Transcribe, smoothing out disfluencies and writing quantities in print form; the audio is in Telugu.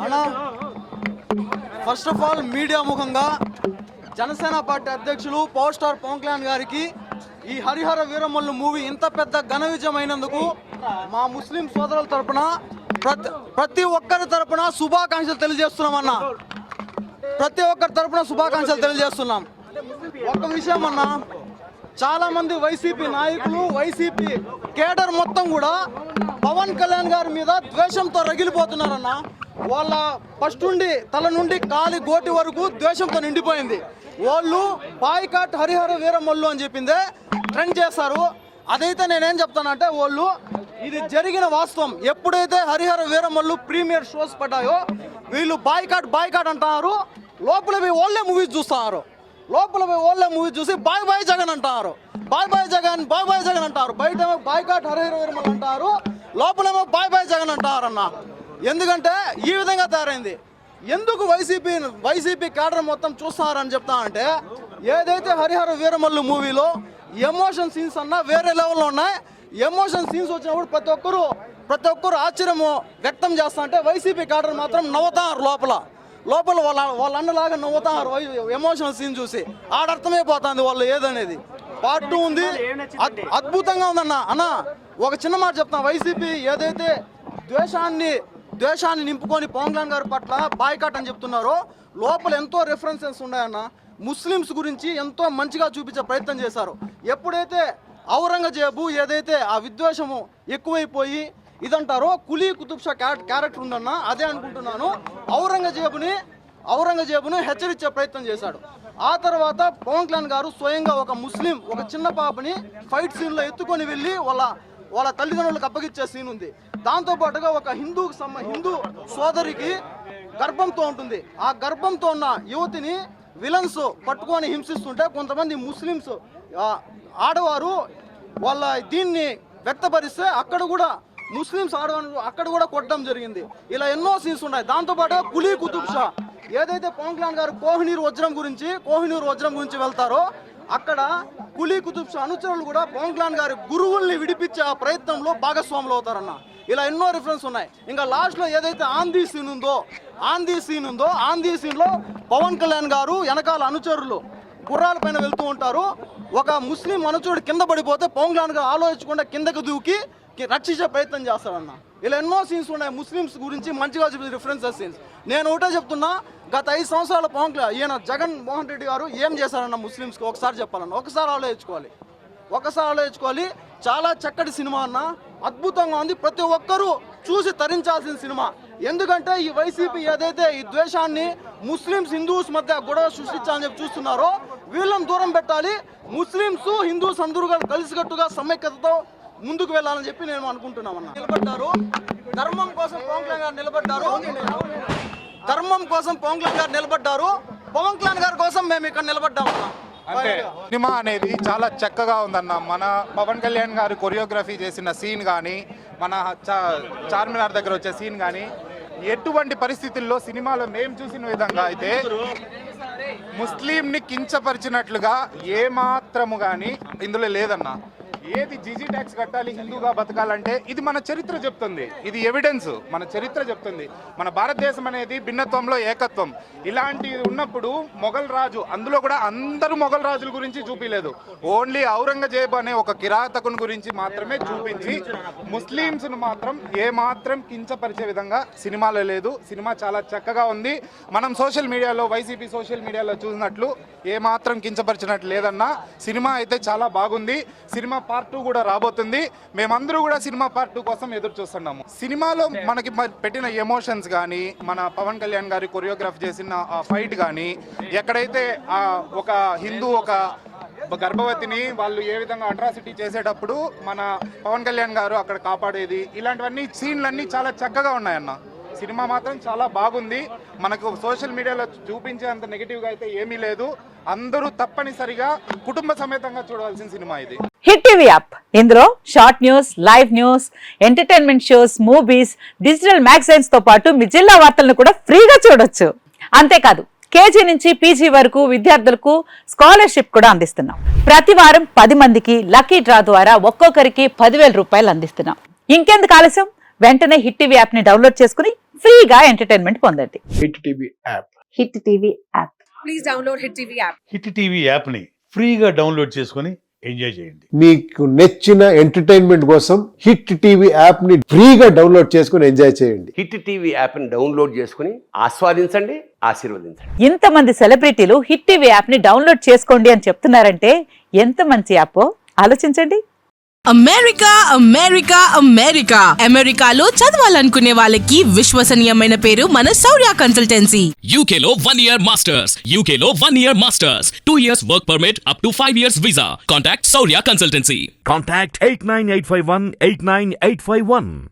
అన్నా ఫస్ట్ ఆఫ్ ఆల్ మీడియా ముఖంగా జనసేన పార్టీ అధ్యక్షులు పవర్ స్టార్ పవన్ కళ్యాణ్ గారికి ఈ హరిహర వీరమల్లు మూవీ ఇంత పెద్ద ఘన విజయం అయినందుకు మా ముస్లిం సోదరుల తరపున ప్రతి ఒక్కరి తరపున శుభాకాంక్షలు తెలియజేస్తున్నామన్నా. ప్రతి ఒక్కరి తరపున శుభాకాంక్షలు తెలియజేస్తున్నాం. ఒక విషయం అన్నా, చాలా మంది వైసీపీ నాయకులు వైసీపీ కేడర్ మొత్తం కూడా పవన్ కళ్యాణ్ గారి మీద ద్వేషంతో రగిలిపోతున్నారన్న. వాళ్ళ ఫస్ట్ నుండి తల నుండి కాలి గోటి వరకు ద్వేషంతో నిండిపోయింది. వాళ్ళు బాయ్కాట్ హరిహర వీరమల్లు అని చెప్పిందే ట్రెండ్ చేస్తారు. అదైతే నేనేం చెప్తానంటే, వాళ్ళు ఇది జరిగిన వాస్తవం. ఎప్పుడైతే హరిహర వీరమల్లు ప్రీమియర్ షోస్ పడ్డాయో వీళ్ళు బాయ్కాట్ అంటున్నారు. లోపల పోయి వాళ్ళే మూవీస్ చూస్తున్నారు. లోపల పోయి వాళ్ళే మూవీస్ చూసి బాయ్ బాయ్ జగన్ అంటారు. బాయ్ బాయ్ జగన్ అంటారు. బయట బాయ్కాట్ హరిహర వీరమల్లు అంటారు, లోపలేమో బాయ్ బాయ్ జగన్ అంటారన్న. ఎందుకంటే ఈ విధంగా తయారైంది. ఎందుకు వైసీపీ క్యాడర్ మొత్తం చూస్తున్నారని చెప్తానంటే, ఏదైతే హరిహర వీరమల్లు మూవీలో ఎమోషన్ సీన్స్ అన్నా వేరే లెవెల్లో ఉన్నాయి. ఎమోషన్ సీన్స్ వచ్చినప్పుడు ప్రతి ఒక్కరు ఆశ్చర్యము వ్యక్తం చేస్తా అంటే, వైసీపీ క్యాడర్ మాత్రం నవ్వుతారు. లోపల వాళ్ళ అన్నలాగా నవ్వుతారు ఎమోషనల్ సీన్ చూసి. ఆడర్థమైపోతుంది వాళ్ళు ఏదనేది. పార్ట్ 2 ఉంది, అద్భుతంగా ఉందన్న. అన్న ఒక చిన్న మాట చెప్తాను, వైసీపీ ఏదైతే ద్వేషాన్ని నింపుకొని పవన్ కళ్యాణ్ గారి పట్ల బాయ్కాట్ అని చెప్తున్నారో, లోపల ఎంతో రెఫరెన్సెస్ ఉన్నాయన్న. ముస్లిమ్స్ గురించి ఎంతో మంచిగా చూపించే ప్రయత్నం చేశారు. ఎప్పుడైతే ఔరంగజేబు ఏదైతే ఆ విద్వేషము ఎక్కువైపోయి ఇదంటారో, కులీ కుతుబ్ షా క్యారెక్టర్ ఉందన్న, అదే అనుకుంటున్నాను. ఔరంగజేబును హెచ్చరించే ప్రయత్నం చేశాడు. ఆ తర్వాత పవన్ కళ్యాణ్ గారు స్వయంగా ఒక చిన్న పాపని ఫైట్ సీన్లో ఎత్తుకొని వెళ్ళి వాళ్ళ తల్లిదండ్రులకు అప్పగిచ్చే సీన్ ఉంది. దాంతోపాటుగా ఒక హిందూ సోదరికి గర్భంతో ఉంటుంది. ఆ గర్భంతో ఉన్న యువతిని విలన్స్ పట్టుకొని హింసిస్తుంటే కొంతమంది ముస్లిమ్స్ ఆడవారు వాళ్ళ దీన్ని వ్యక్తపరిస్తే అక్కడ కూడా ముస్లిమ్స్ ఆడవారు అక్కడ కూడా కొట్టడం జరిగింది. ఇలా ఎన్నో సీన్స్ ఉన్నాయి. దాంతోపాటు కులీ కుతుబ్ షా ఏదైతే పవన్ కళ్యాణ్ గారు కోహినూర్ వజ్రం గురించి వెళ్తారో, అక్కడ కులీ కుతుబ్ షా అనుచరులు కూడా పవన్ కళ్యాణ్ గారి గురువుల్ని విడిపించే ఆ ప్రయత్నంలో భాగస్వాములు అవుతారన్న. ఇలా ఎన్నో రిఫరెన్స్ ఉన్నాయి. ఇంకా లాస్ట్లో ఏదైతే ఆంధీ సీన్లో పవన్ కళ్యాణ్ గారు వెనకాల అనుచరులు గుర్రాల పైన వెళ్తూ ఉంటారు. ఒక ముస్లిం అనుచరుడు కింద పడిపోతే పవన్ కళ్యాణ్ గారు ఆలోచించకుండా కిందకు దూకి రక్షించే ప్రయత్నం చేస్తారన్న. ఇలా ఎన్నో సీన్స్ ఉన్నాయి ముస్లిమ్స్ గురించి మంచిగా చూపించే రిఫరెన్సెస్ సీన్స్. నేను ఒకటే చెప్తున్నా, గత 5 సంవత్సరాల పవన్ కళ్యాణ్ ఈయన జగన్ మోహన్ రెడ్డి గారు ఏం చేశారన్న ముస్లిమ్స్కి ఒకసారి చెప్పాలన్న. ఒకసారి ఆలోచించుకోవాలి. చాలా చక్కటి సినిమా అన్న, అద్భుతంగా ఉంది. ప్రతి ఒక్కరూ చూసి తరించాల్సిన సినిమా. ఎందుకంటే ఈ వైసీపీ ఏదైతే ఈ ద్వేషాన్ని ముస్లిమ్స్ హిందూస్ మధ్య గొడవ సృష్టించాలని చెప్పి చూస్తున్నారో, వీళ్ళని దూరం పెట్టాలి. ముస్లిమ్స్ హిందూస్ అందరూ కలిసికట్టుగా సమైక్యతతో ముందుకు వెళ్ళాలని చెప్పి నేను అనుకుంటున్నామన్నా. ధర్మం కోసం పవన్ కళ్యాణ్ గారు నిలబడ్డారు. పవన్ కళ్యాణ్ గారి కోసం మేము ఇక్కడ నిలబడ్డామన్నా. అంటే సినిమా అనేది చాలా చక్కగా ఉందన్న. మన పవన్ కళ్యాణ్ గారు కొరియోగ్రఫీ చేసిన సీన్ కానీ, మన చార్మినార్ దగ్గర వచ్చే సీన్ కానీ, ఎటువంటి పరిస్థితుల్లో సినిమాలో మేము చూసిన విధంగా అయితే ముస్లింని కించపరిచినట్లుగా ఏమాత్రము కానీ ఇందులో లేదన్న. ఏది జీజీ ట్యాక్స్ కట్టాలి, హిందూగా బతకాలంటే ఇది మన చరిత్ర చెప్తుంది. ఇది ఎవిడెన్స్, మన చరిత్ర చెప్తుంది. మన భారతదేశం అనేది భిన్నత్వంలో ఏకత్వం. ఇలాంటిది ఉన్నప్పుడు మొఘల్ రాజు, అందులో కూడా అందరూ మొఘల్ రాజుల గురించి చూపించలేదు. ఓన్లీ ఔరంగజేబు అనే ఒక కిరాతకుని గురించి మాత్రమే చూపించి ముస్లిమ్స్ను మాత్రం ఏమాత్రం కించపరిచే విధంగా సినిమాలో లేదు. సినిమా చాలా చక్కగా ఉంది. మనం సోషల్ మీడియాలో, వైసీపీ సోషల్ మీడియాలో చూసినట్లు ఏమాత్రం కించపరిచినట్లు లేదన్న. సినిమా అయితే చాలా బాగుంది. సినిమా పార్ట్ 2 కూడా రాబోతుంది. మేమందరూ కూడా సినిమా పార్ట్ 2 కోసం ఎదురు చూస్తున్నాము. సినిమాలో మనకి పెట్టిన ఎమోషన్స్ కానీ, మన పవన్ కళ్యాణ్ గారి కొరియోగ్రాఫ్ చేసిన ఫైట్ కానీ, ఎక్కడైతే ఒక హిందూ ఒక గర్భవతిని వాళ్ళు ఏ విధంగా అట్రాసిటీ చేసేటప్పుడు మన పవన్ కళ్యాణ్ గారు అక్కడ కాపాడేది, ఇలాంటివన్నీ సీన్లన్నీ చాలా చక్కగా ఉన్నాయన్న. సినిమా మాత్రం చాలా బాగుంది. మనకు సోషల్ మీడియాలో చూపించేంత నెగిటివ్గా అయితే ఏమీ లేదు. అందరూ తప్పనిసరిగా కుటుంబ సమేతంగా చూడవలసిన సినిమా ఇది. హిట్ టీవీ యాప్, ఇందులో short news, live news, entertainment shows, movies, digital magazines తో పాటు మీ జిల్లా వార్తలను కూడా ఫ్రీగా చూడొచ్చు. అంతేకాదు కేజీ నుంచి పీజీ వరకు విద్యార్థులకు స్కాలర్షిప్ కూడా అందిస్తున్నాం. ప్రతి వారం 10 మందికి లక్కీ డ్రా ద్వారా ఒక్కొక్కరికి 10,000 రూపాయలు అందిస్తున్నాం. ఇంకెందుకు ఆలస్యం, వెంటనే హిట్ టీవీ యాప్ ని డౌన్లోడ్ చేసుకుని ఫ్రీగా ఎంటర్టైన్మెంట్ పొందండి. Hit TV app. Hit TV app. Please download Hit TV app. Hit TV యాప్ని ఫ్రీగా డౌన్లోడ్ చేసుకొని ఎంజాయ్ చేయండి. మీకు నచ్చిన ఎంటర్టైన్మెంట్ కోసం హిట్ టీవీ యాప్ ని ఫ్రీగా డౌన్లోడ్ చేసుకుని ఎంజాయ్ చేయండి. హిట్ టీవీ యాప్ని డౌన్లోడ్ చేసుకుని ఆస్వాదించండి, ఆశీర్వదించండి. ఇంతమంది సెలబ్రిటీలు హిట్ టీవీ యాప్ ని డౌన్లోడ్ చేసుకోండి అని చెప్తున్నారంటే ఎంత మంచి యాప్ ఆలోచించండి. అమెరికా అమెరికా అమెరికా అమెరికాలో చదవాలనుకునే వాళ్ళకి విశ్వసనీయమైన పేరు మన శౌర్య కన్సల్టెన్సీ. UK లో 1 year masters. UK లో 1 year masters. 2 years work permit up to 5 years visa. Contact Saurya Consultancy. Contact 89851 89851.